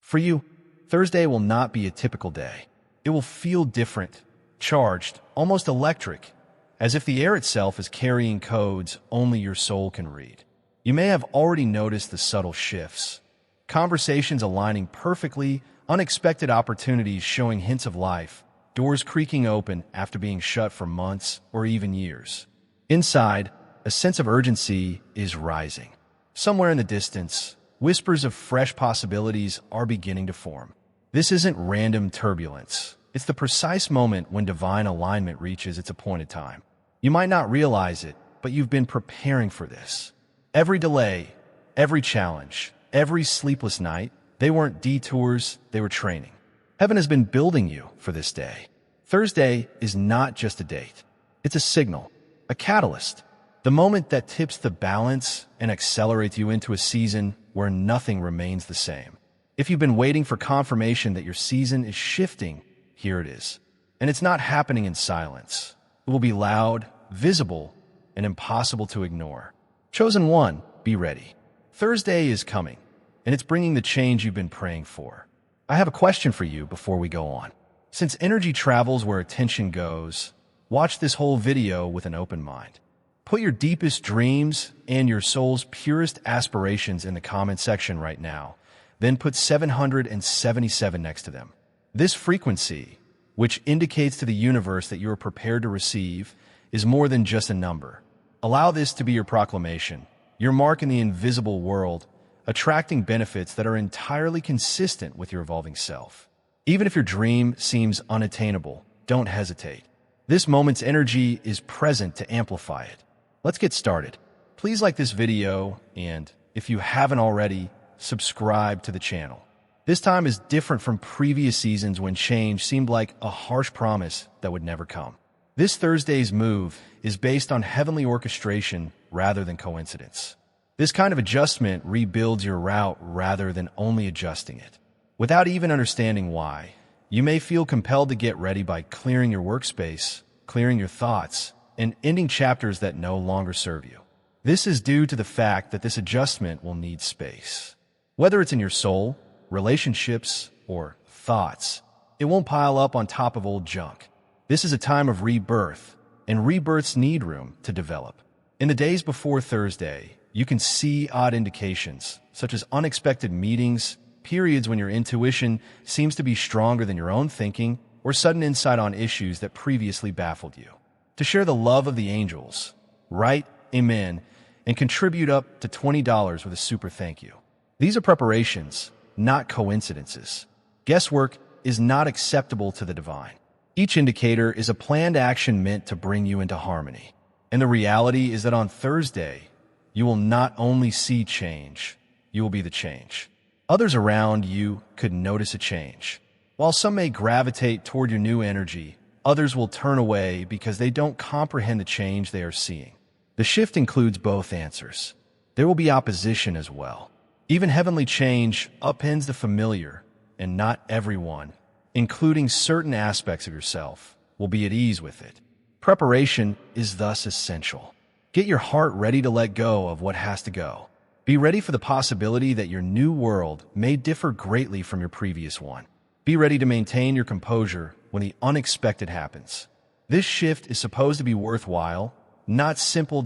For you, Thursday will not be a typical day. It will feel different, charged, almost electric, as if the air itself is carrying codes only your soul can read. You may have already noticed the subtle shifts. Conversations aligning perfectly, unexpected opportunities showing hints of life, doors creaking open after being shut for months or even years. Inside, a sense of urgency is rising. Somewhere in the distance, whispers of fresh possibilities are beginning to form. This isn't random turbulence. It's the precise moment when divine alignment reaches its appointed time. You might not realize it, but you've been preparing for this. Every delay, every challenge, every sleepless night, they weren't detours, they were training. Heaven has been building you for this day. Thursday is not just a date. It's a signal, a catalyst, the moment that tips the balance and accelerates you into a season where nothing remains the same. If you've been waiting for confirmation that your season is shifting, here it is. And it's not happening in silence. It will be loud, visible, and impossible to ignore. Chosen one, be ready. Thursday is coming, and it's bringing the change you've been praying for. I have a question for you before we go on. Since energy travels where attention goes, watch this whole video with an open mind. Put your deepest dreams and your soul's purest aspirations in the comment section right now, then put 777 next to them. This frequency, which indicates to the universe that you are prepared to receive, is more than just a number. Allow this to be your proclamation, your mark in the invisible world, attracting benefits that are entirely consistent with your evolving self. Even if your dream seems unattainable, don't hesitate. This moment's energy is present to amplify it. Let's get started. Please like this video and, if you haven't already, subscribe to the channel. This time is different from previous seasons when change seemed like a harsh promise that would never come. This Thursday's move is based on heavenly orchestration rather than coincidence. This kind of adjustment rebuilds your route rather than only adjusting it. Without even understanding why, you may feel compelled to get ready by clearing your workspace, clearing your thoughts, and ending chapters that no longer serve you. This is due to the fact that this adjustment will need space. Whether it's in your soul, relationships, or thoughts, it won't pile up on top of old junk. This is a time of rebirth, and rebirths need room to develop. In the days before Thursday, you can see odd indications, such as unexpected meetings, periods when your intuition seems to be stronger than your own thinking, or sudden insight on issues that previously baffled you. To share the love of the angels, write Amen and contribute up to $20 with a super thank you. These are preparations, not coincidences. Guesswork is not acceptable to the divine. Each indicator is a planned action meant to bring you into harmony. And the reality is that on Thursday, you will not only see change, you will be the change. Others around you could notice a change. While some may gravitate toward your new energy, others will turn away because they don't comprehend the change they are seeing. The shift includes both answers. There will be opposition as well. Even heavenly change upends the familiar, and not everyone, including certain aspects of yourself, will be at ease with it. Preparation is thus essential. Get your heart ready to let go of what has to go. Be ready for the possibility that your new world may differ greatly from your previous one. Be ready to maintain your composure when the unexpected happens. This shift is supposed to be worthwhile, not simple.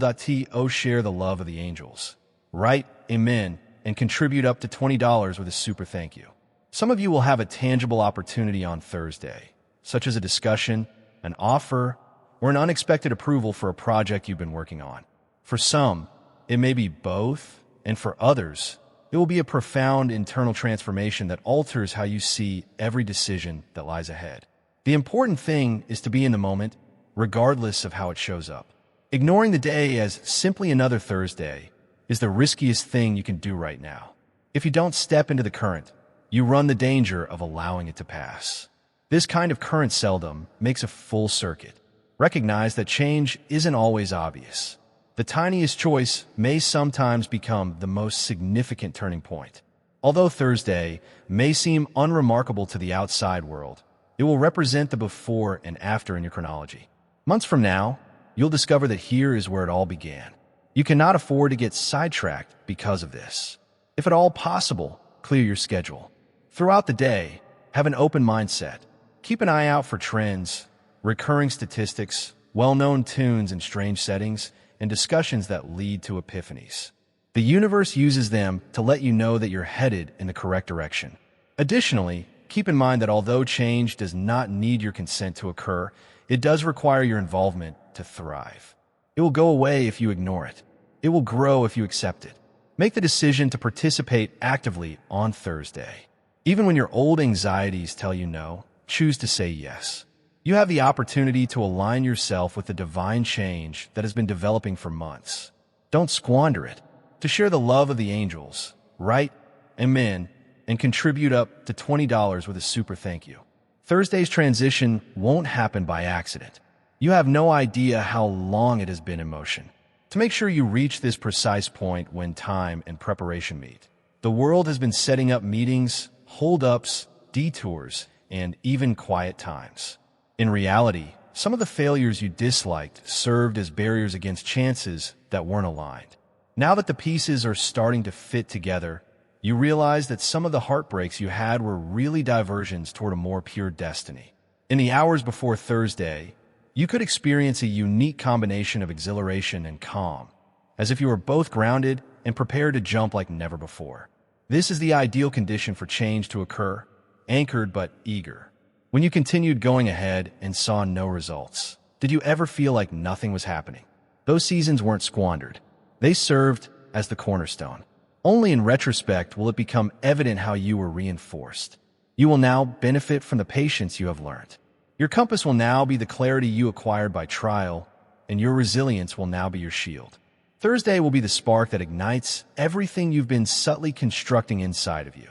Share the love of the angels. Write Amen and contribute up to $20 with a super thank you. Some of you will have a tangible opportunity on Thursday, such as a discussion, an offer, or an unexpected approval for a project you've been working on. For some, it may be both, and for others, it will be a profound internal transformation that alters how you see every decision that lies ahead. The important thing is to be in the moment, regardless of how it shows up. Ignoring the day as simply another Thursday is the riskiest thing you can do right now. If you don't step into the current, you run the danger of allowing it to pass. This kind of current seldom makes a full circuit. Recognize that change isn't always obvious. The tiniest choice may sometimes become the most significant turning point. Although Thursday may seem unremarkable to the outside world, it will represent the before and after in your chronology. Months from now, you'll discover that here is where it all began. You cannot afford to get sidetracked because of this. If at all possible, clear your schedule. Throughout the day, have an open mindset. Keep an eye out for trends, recurring statistics, well-known tunes in strange settings, and discussions that lead to epiphanies. The universe uses them to let you know that you're headed in the correct direction. Additionally, keep in mind that although change does not need your consent to occur, it does require your involvement to thrive. It will go away if you ignore it. It will grow if you accept it. Make the decision to participate actively on Thursday. Even when your old anxieties tell you no, choose to say yes. You have the opportunity to align yourself with the divine change that has been developing for months. Don't squander it. To share the love of the angels, write Amen and contribute up to $20 with a super thank you. Thursday's transition won't happen by accident. You have no idea how long it has been in motion. To make sure you reach this precise point when time and preparation meet, the world has been setting up meetings, hold-ups, detours, and even quiet times. In reality, some of the failures you disliked served as barriers against chances that weren't aligned. Now that the pieces are starting to fit together, you realize that some of the heartbreaks you had were really diversions toward a more pure destiny. In the hours before Thursday, you could experience a unique combination of exhilaration and calm, as if you were both grounded and prepared to jump like never before. This is the ideal condition for change to occur, anchored but eager. When you continued going ahead and saw no results, did you ever feel like nothing was happening? Those seasons weren't squandered. They served as the cornerstone. Only in retrospect will it become evident how you were reinforced. You will now benefit from the patience you have learned. Your compass will now be the clarity you acquired by trial, and your resilience will now be your shield. Thursday will be the spark that ignites everything you've been subtly constructing inside of you.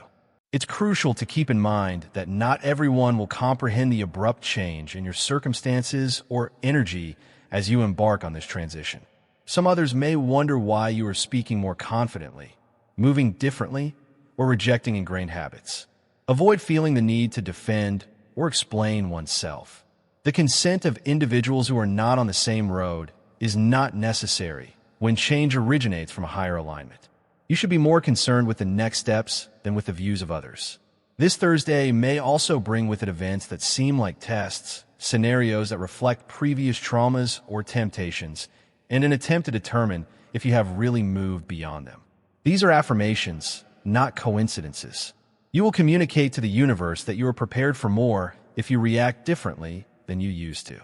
It's crucial to keep in mind that not everyone will comprehend the abrupt change in your circumstances or energy as you embark on this transition. Some others may wonder why you are speaking more confidently, moving differently, or rejecting ingrained habits. Avoid feeling the need to defend or explain oneself. The consent of individuals who are not on the same road is not necessary when change originates from a higher alignment. You should be more concerned with the next steps than with the views of others. This Thursday may also bring with it events that seem like tests, scenarios that reflect previous traumas or temptations, and an attempt to determine if you have really moved beyond them. These are affirmations, not coincidences. You will communicate to the universe that you are prepared for more if you react differently than you used to.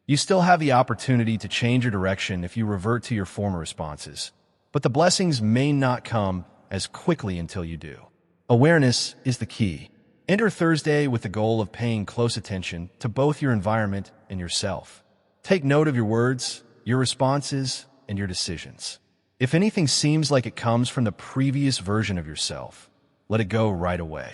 You still have the opportunity to change your direction if you revert to your former responses, but the blessings may not come as quickly until you do. Awareness is the key. Enter Thursday with the goal of paying close attention to both your environment and yourself. Take note of your words, your responses, and your decisions. If anything seems like it comes from the previous version of yourself, let it go right away.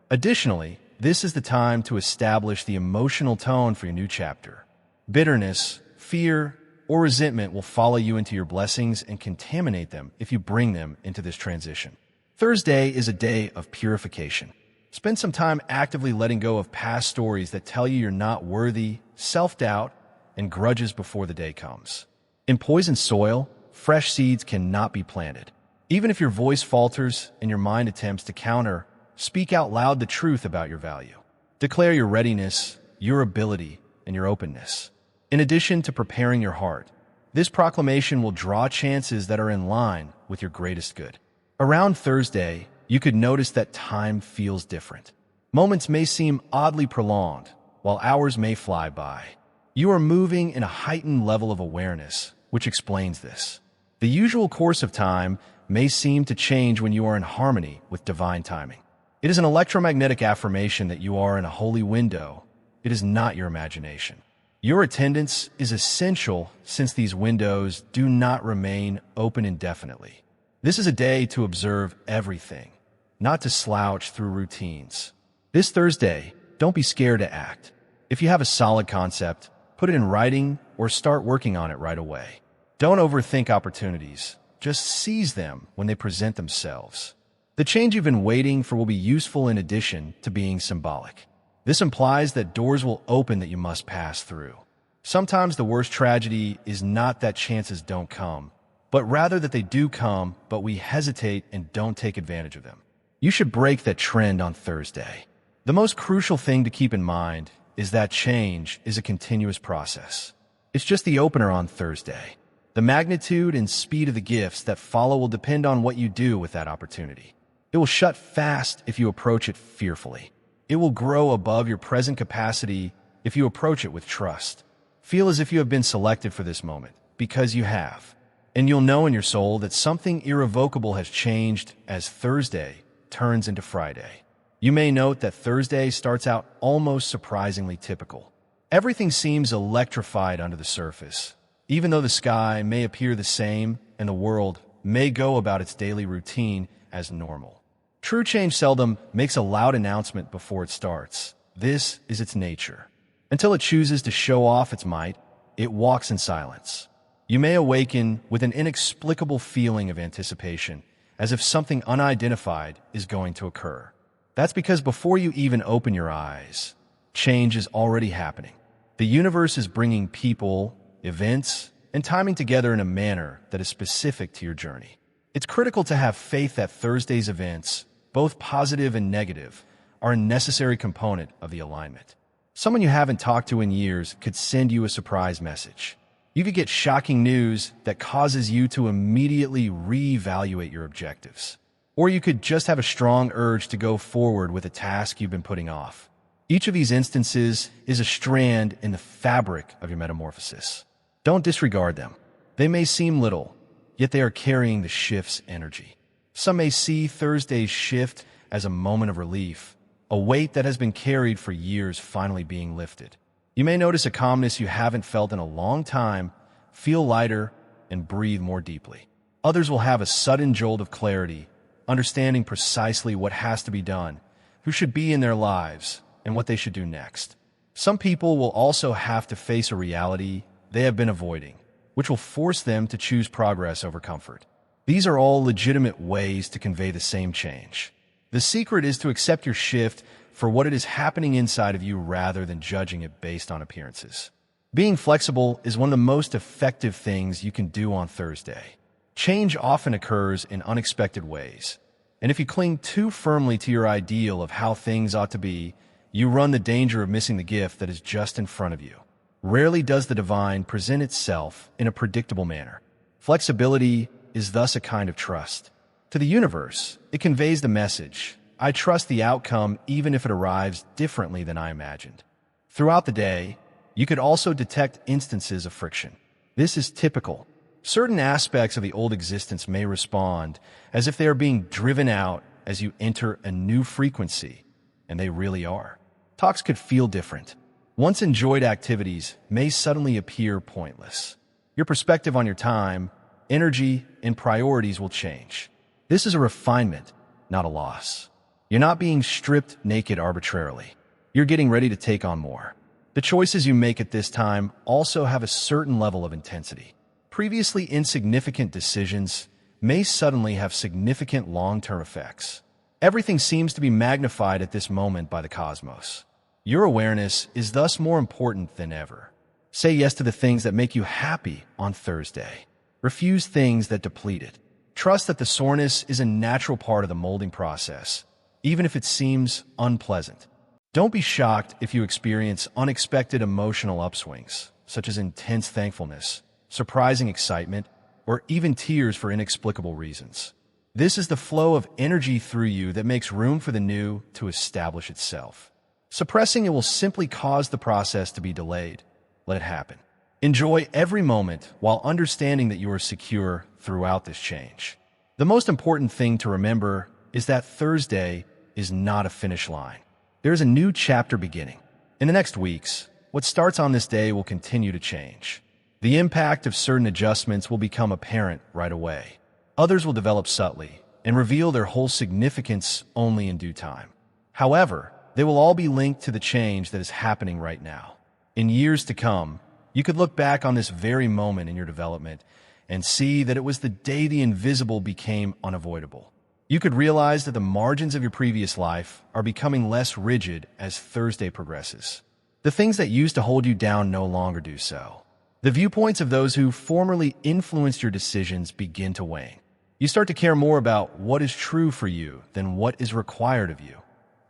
Additionally, this is the time to establish the emotional tone for your new chapter. Bitterness, fear, or resentment will follow you into your blessings and contaminate them if you bring them into this transition. Thursday is a day of purification. Spend some time actively letting go of past stories that tell you you're not worthy, self-doubt, and grudges before the day comes. In poisoned soil, fresh seeds cannot be planted. Even if your voice falters and your mind attempts to counter, speak out loud the truth about your value. Declare your readiness, your ability, and your openness. In addition to preparing your heart, this proclamation will draw chances that are in line with your greatest good. Around Thursday, you could notice that time feels different. Moments may seem oddly prolonged, while hours may fly by. You are moving in a heightened level of awareness, which explains this. The usual course of time may seem to change when you are in harmony with divine timing. It is an electromagnetic affirmation that you are in a holy window. It is not your imagination. Your attendance is essential since these windows do not remain open indefinitely. This is a day to observe everything, not to slouch through routines. This Thursday, don't be scared to act. If you have a solid concept, put it in writing or start working on it right away. Don't overthink opportunities. Just seize them when they present themselves. The change you've been waiting for will be useful in addition to being symbolic. This implies that doors will open that you must pass through. Sometimes the worst tragedy is not that chances don't come, but rather that they do come, but we hesitate and don't take advantage of them. You should break that trend on Thursday. The most crucial thing to keep in mind is that change is a continuous process. It's just the opener on Thursday. The magnitude and speed of the gifts that follow will depend on what you do with that opportunity. It will shut fast if you approach it fearfully. It will grow above your present capacity if you approach it with trust. Feel as if you have been selected for this moment, because you have. And you'll know in your soul that something irrevocable has changed as Thursday turns into Friday. You may note that Thursday starts out almost surprisingly typical. Everything seems electrified under the surface, even though the sky may appear the same and the world may go about its daily routine as normal. True change seldom makes a loud announcement before it starts. This is its nature. Until it chooses to show off its might, it walks in silence. You may awaken with an inexplicable feeling of anticipation, as if something unidentified is going to occur. That's because before you even open your eyes, change is already happening. The universe is bringing people, events, and timing together in a manner that is specific to your journey. It's critical to have faith that Thursday's events, both positive and negative, are a necessary component of the alignment. Someone you haven't talked to in years could send you a surprise message. You could get shocking news that causes you to immediately reevaluate your objectives. Or you could just have a strong urge to go forward with a task you've been putting off. Each of these instances is a strand in the fabric of your metamorphosis. Don't disregard them. They may seem little, yet they are carrying the shift's energy. Some may see Thursday's shift as a moment of relief, a weight that has been carried for years finally being lifted. You may notice a calmness you haven't felt in a long time, feel lighter, and breathe more deeply. Others will have a sudden jolt of clarity, understanding precisely what has to be done, who should be in their lives, and what they should do next. Some people will also have to face a reality they have been avoiding, which will force them to choose progress over comfort. These are all legitimate ways to convey the same change. The secret is to accept your shift for what it is happening inside of you rather than judging it based on appearances. Being flexible is one of the most effective things you can do on Thursday. Change often occurs in unexpected ways, and if you cling too firmly to your ideal of how things ought to be, you run the danger of missing the gift that is just in front of you. Rarely does the divine present itself in a predictable manner. Flexibility is thus a kind of trust. To the universe, it conveys the message, I trust the outcome even if it arrives differently than I imagined. Throughout the day, you could also detect instances of friction. This is typical. Certain aspects of the old existence may respond as if they are being driven out as you enter a new frequency, and they really are. Talks could feel different. Once enjoyed activities may suddenly appear pointless. Your perspective on your time, energy, and priorities will change. This is a refinement, not a loss. You're not being stripped naked arbitrarily. You're getting ready to take on more. The choices you make at this time also have a certain level of intensity. Previously insignificant decisions may suddenly have significant long-term effects. Everything seems to be magnified at this moment by the cosmos. Your awareness is thus more important than ever. Say yes to the things that make you happy on Thursday. Refuse things that deplete it. Trust that the soreness is a natural part of the molding process, even if it seems unpleasant. Don't be shocked if you experience unexpected emotional upswings, such as intense thankfulness, surprising excitement, or even tears for inexplicable reasons. This is the flow of energy through you that makes room for the new to establish itself. Suppressing it will simply cause the process to be delayed. Let it happen. Enjoy every moment while understanding that you are secure throughout this change. The most important thing to remember is that Thursday is not a finish line. There is a new chapter beginning. In the next weeks, what starts on this day will continue to change. The impact of certain adjustments will become apparent right away. Others will develop subtly and reveal their whole significance only in due time. However, they will all be linked to the change that is happening right now. In years to come, you could look back on this very moment in your development and see that it was the day the invisible became unavoidable. You could realize that the margins of your previous life are becoming less rigid as Thursday progresses. The things that used to hold you down no longer do so. The viewpoints of those who formerly influenced your decisions begin to wane. You start to care more about what is true for you than what is required of you.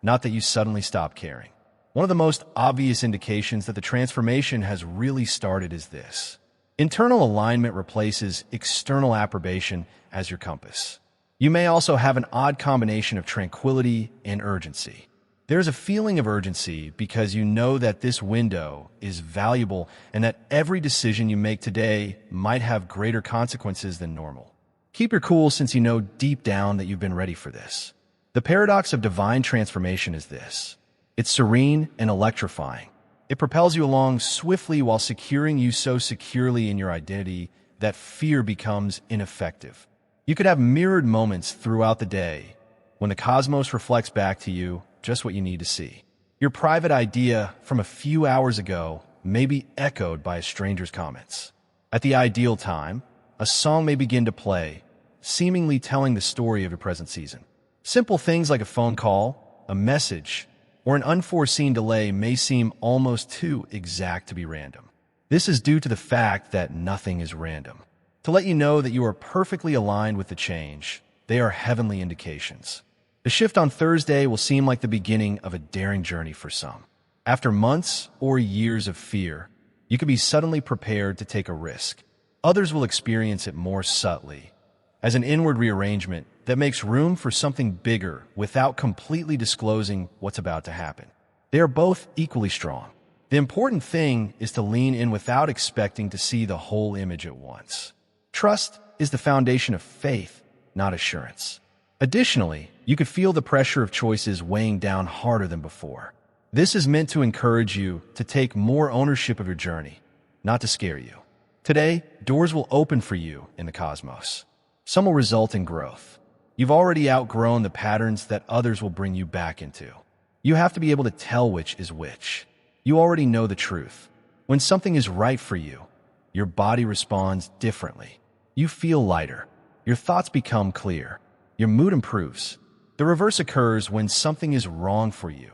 Not that you suddenly stop caring. One of the most obvious indications that the transformation has really started is this. Internal alignment replaces external approbation as your compass. You may also have an odd combination of tranquility and urgency. There's a feeling of urgency because you know that this window is valuable and that every decision you make today might have greater consequences than normal. Keep your cool since you know deep down that you've been ready for this. The paradox of divine transformation is this. It's serene and electrifying. It propels you along swiftly while securing you so securely in your identity that fear becomes ineffective. You could have mirrored moments throughout the day when the cosmos reflects back to you just what you need to see. Your private idea from a few hours ago may be echoed by a stranger's comments. At the ideal time, a song may begin to play, seemingly telling the story of your present season. Simple things like a phone call, a message, or an unforeseen delay may seem almost too exact to be random. This is due to the fact that nothing is random. To let you know that you are perfectly aligned with the change, they are heavenly indications. The shift on Thursday will seem like the beginning of a daring journey for some. After months or years of fear, you could be suddenly prepared to take a risk. Others will experience it more subtly, as an inward rearrangement that makes room for something bigger without completely disclosing what's about to happen. They are both equally strong. The important thing is to lean in without expecting to see the whole image at once. Trust is the foundation of faith, not assurance. Additionally, you could feel the pressure of choices weighing down harder than before. This is meant to encourage you to take more ownership of your journey, not to scare you. Today, doors will open for you in the cosmos. Some will result in growth. You've already outgrown the patterns that others will bring you back into. You have to be able to tell which is which. You already know the truth. When something is right for you, your body responds differently. You feel lighter. Your thoughts become clear. Your mood improves. The reverse occurs when something is wrong for you.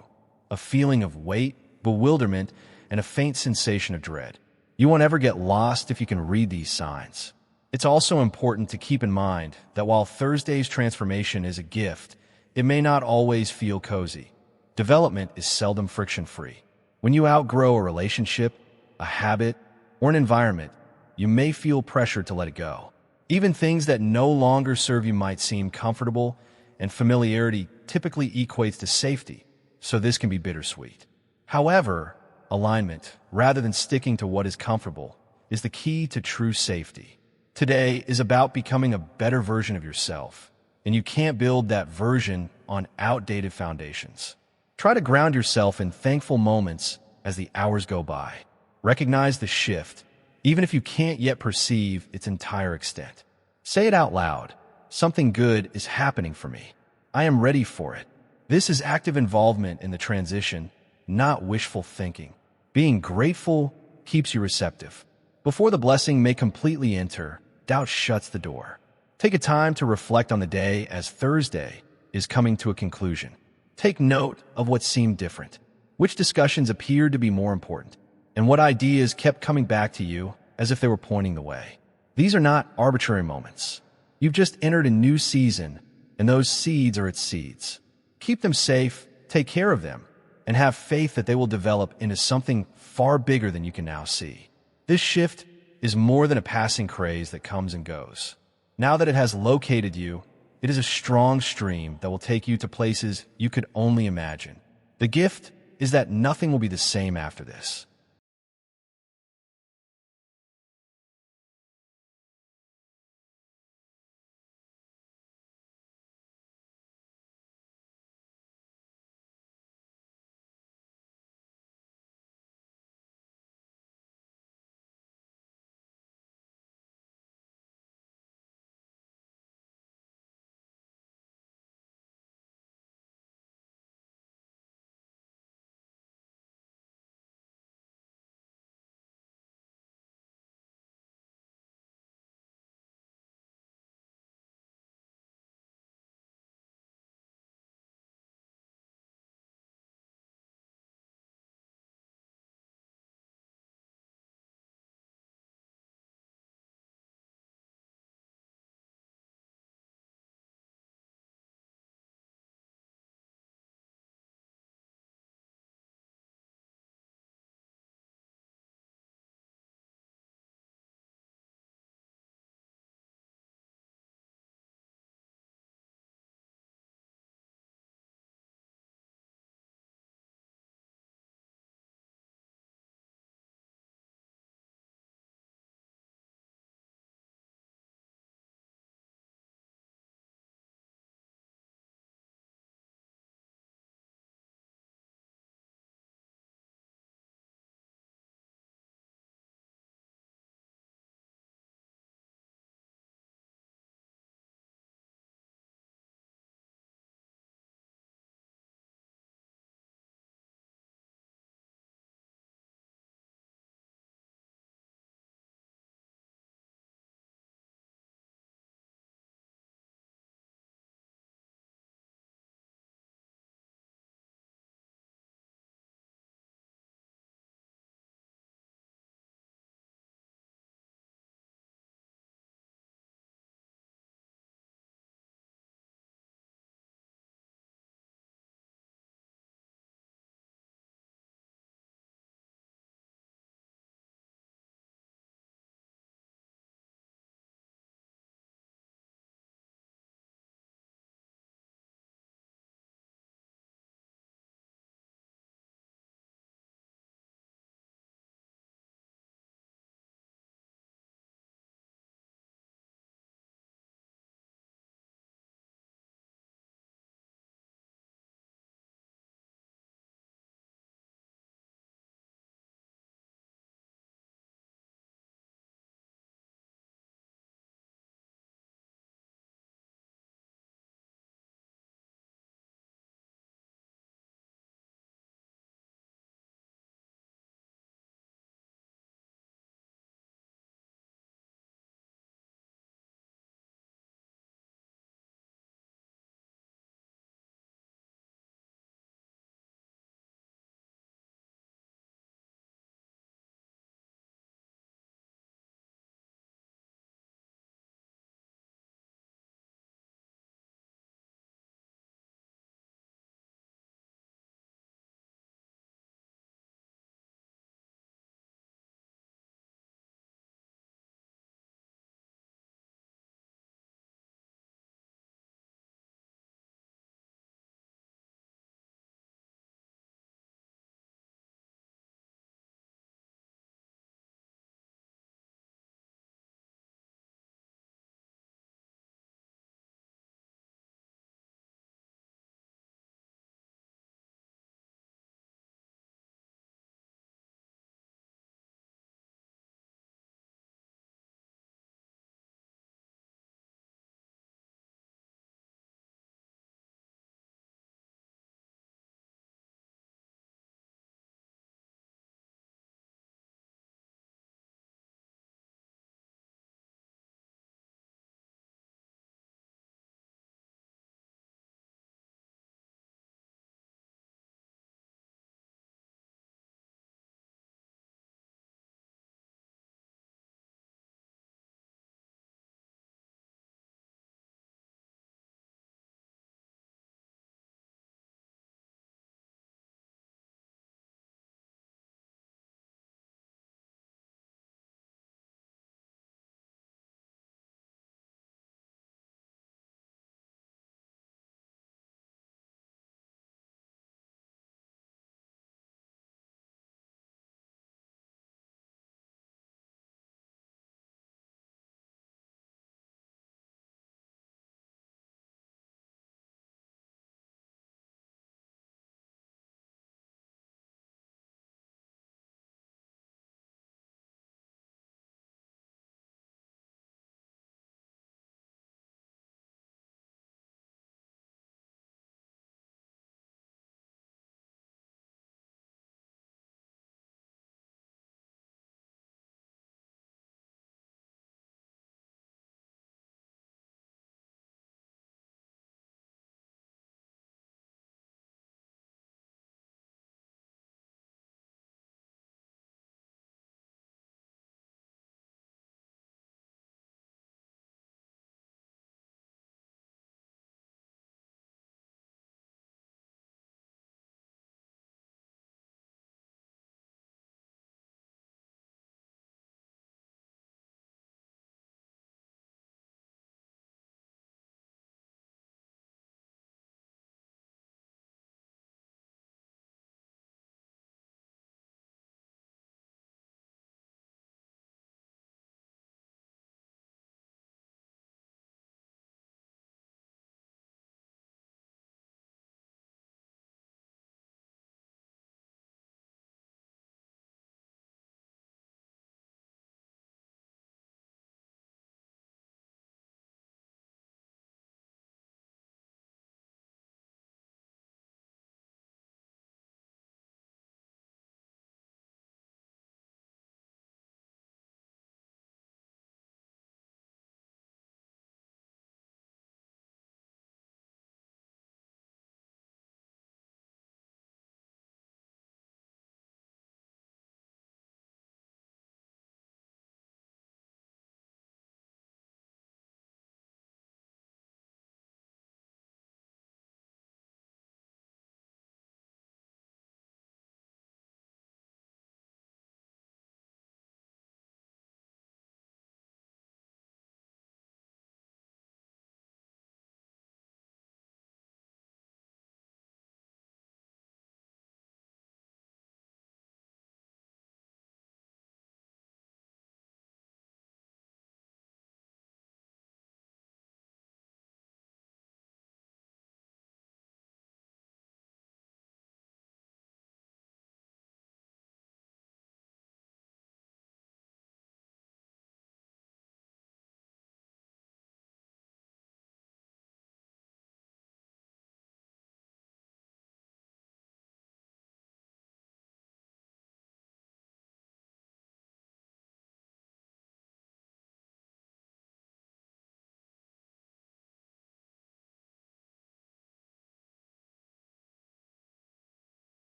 A feeling of weight, bewilderment, and a faint sensation of dread. You won't ever get lost if you can read these signs. It's also important to keep in mind that while Thursday's transformation is a gift, it may not always feel cozy. Development is seldom friction-free. When you outgrow a relationship, a habit, or an environment, you may feel pressure to let it go. Even things that no longer serve you might seem comfortable, and familiarity typically equates to safety, so this can be bittersweet. However, alignment, rather than sticking to what is comfortable, is the key to true safety. Today is about becoming a better version of yourself, and you can't build that version on outdated foundations. Try to ground yourself in thankful moments as the hours go by. Recognize the shift, even if you can't yet perceive its entire extent. Say it out loud. Something good is happening for me. I am ready for it. This is active involvement in the transition, not wishful thinking. Being grateful keeps you receptive. Before the blessing may completely enter, doubt shuts the door. Take a time to reflect on the day as Thursday is coming to a conclusion. Take note of what seemed different, which discussions appeared to be more important, and what ideas kept coming back to you as if they were pointing the way. These are not arbitrary moments. You've just entered a new season, and those seeds are its seeds. Keep them safe, take care of them, and have faith that they will develop into something far bigger than you can now see. This shift is more than a passing craze that comes and goes. Now that it has located you, it is a strong stream that will take you to places you could only imagine. The gift is that nothing will be the same after this.